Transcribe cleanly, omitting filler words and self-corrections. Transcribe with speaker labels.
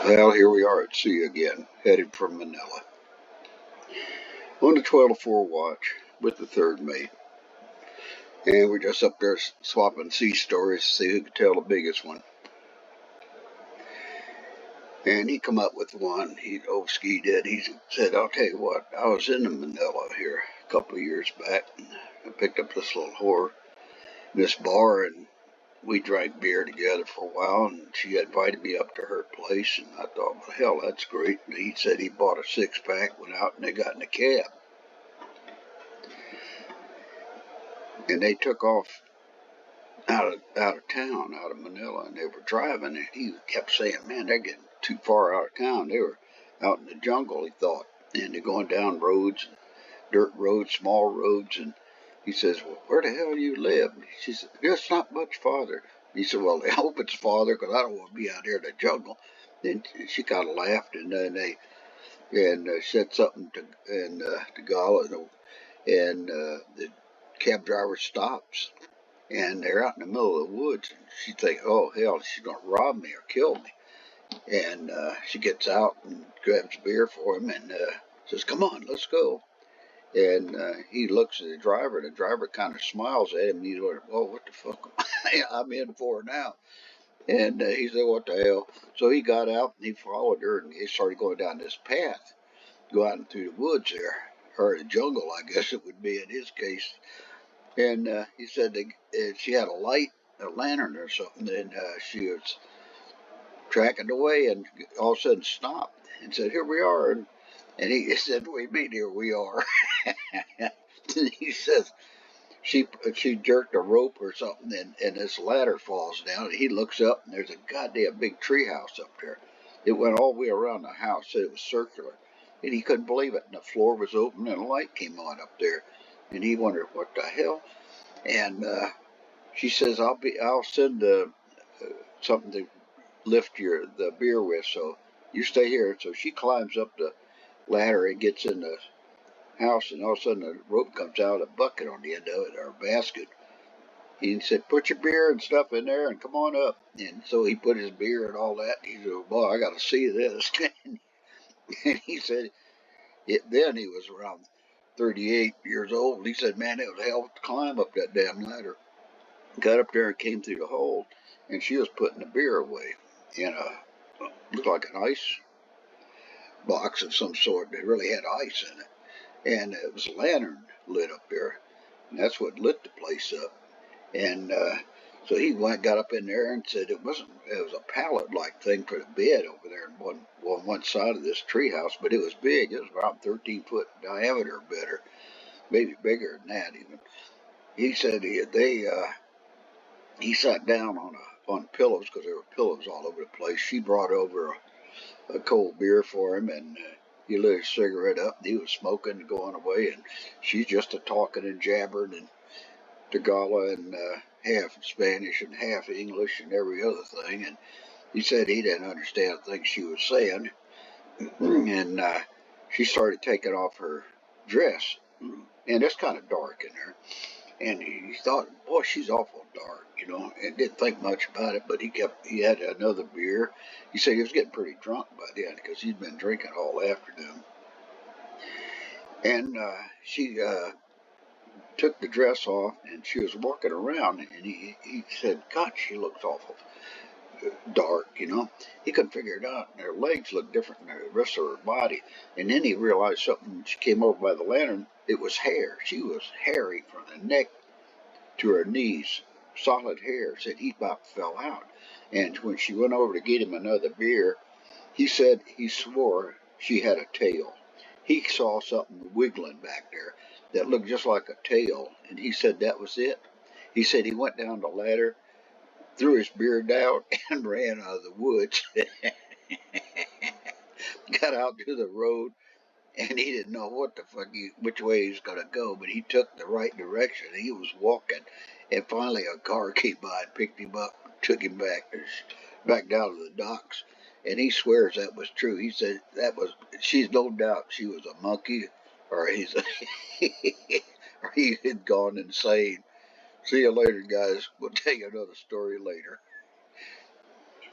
Speaker 1: Well, here we are at sea again, headed from Manila. On the 12 to 4 watch with the third mate. And we're just up there swapping sea stories to see who could tell the biggest one. And he come up with one. Ski did. He said, I'll tell you what, I was in Manila here a couple of years back. And I picked up this little whore in this bar, and we drank beer together for a while, and she invited me up to her place, and I thought, well, hell, that's great. And he said he bought a six-pack, went out, and they got in a cab. And they took off out of town, out of Manila, and they were driving, and he kept saying, man, they're getting too far out of town. They were out in the jungle, he thought, and they're going down roads, dirt roads, small roads, and he says, well, where the hell do you live? She said, just not much farther. He said, well, I hope it's farther, because I don't want to be out here in the jungle. Then she kind of laughed, and then they said something to Gala, and the cab driver stops, and they're out in the middle of the woods, and she thinks, oh, hell, she's going to rob me or kill me. And she gets out and grabs beer for him and says, come on, let's go. And he looks at the driver kind of smiles at him, and he's like, oh, what the fuck I'm in for now? And he said, what the hell? So he got out, and he followed her, and he started going down this path, go out through the woods there, or the jungle, I guess it would be in his case. And he said she had a lantern or something, and she was tracking away, and all of a sudden stopped and said, here we are. And he said, what do you mean, here we are? And he says, she jerked a rope or something, and this ladder falls down, and he looks up, and there's a goddamn big tree house up there. It went all the way around the house, so it was circular. And he couldn't believe it, and the floor was open, and a light came on up there. And he wondered, what the hell? And she says, I'll send something to lift the beer with, so you stay here. So she climbs up the ladder and gets in the house, and all of a sudden the rope comes out, a bucket on the end of it, or a basket. He said, put your beer and stuff in there and come on up. And so he put his beer and all that. He said, boy, I got to see this. And he said, then he was around 38 years old. He said, man, it was hell to climb up that damn ladder. Got up there and came through the hole, and she was putting the beer away in looked like an ice box of some sort that really had ice in it. And it was a lantern lit up there, and that's what lit the place up. And so he got up in there and said it was a pallet-like thing for the bed over there on one side of this treehouse, but it was big. It was about 13-foot diameter or better, maybe bigger than that even. He said he sat down on pillows, because there were pillows all over the place. She brought over a cold beer for him, and he lit his cigarette up, and he was smoking and going away, and she's just talking and jabbering and Tagala and half Spanish and half English and every other thing. And he said he didn't understand the things she was saying. And she started taking off her dress, and it's kind of dark in there. And he thought, boy, she's awful dark, and didn't think much about it. But he had another beer. He said he was getting pretty drunk by then, because he'd been drinking all afternoon. And she took the dress off, and she was walking around, and he said, God, she looks awful dark, He couldn't figure it out. And her legs looked different than the rest of her body. And then he realized something. She came over by the lantern. It was hair. She was hairy from the neck to her knees. Solid hair. Said he about fell out. And when she went over to get him another beer, he said he swore she had a tail. He saw something wiggling back there that looked just like a tail, and he said that was it. He said he went down the ladder, threw his beer down, and ran out of the woods. Got out to the road, and he didn't know which way he was going to go, but he took the right direction. He was walking, and finally a car came by and picked him up, took him back down to the docks. And he swears that was true. He said she's no doubt she was a monkey, or or he had gone insane. See you later, guys. We'll tell you another story later.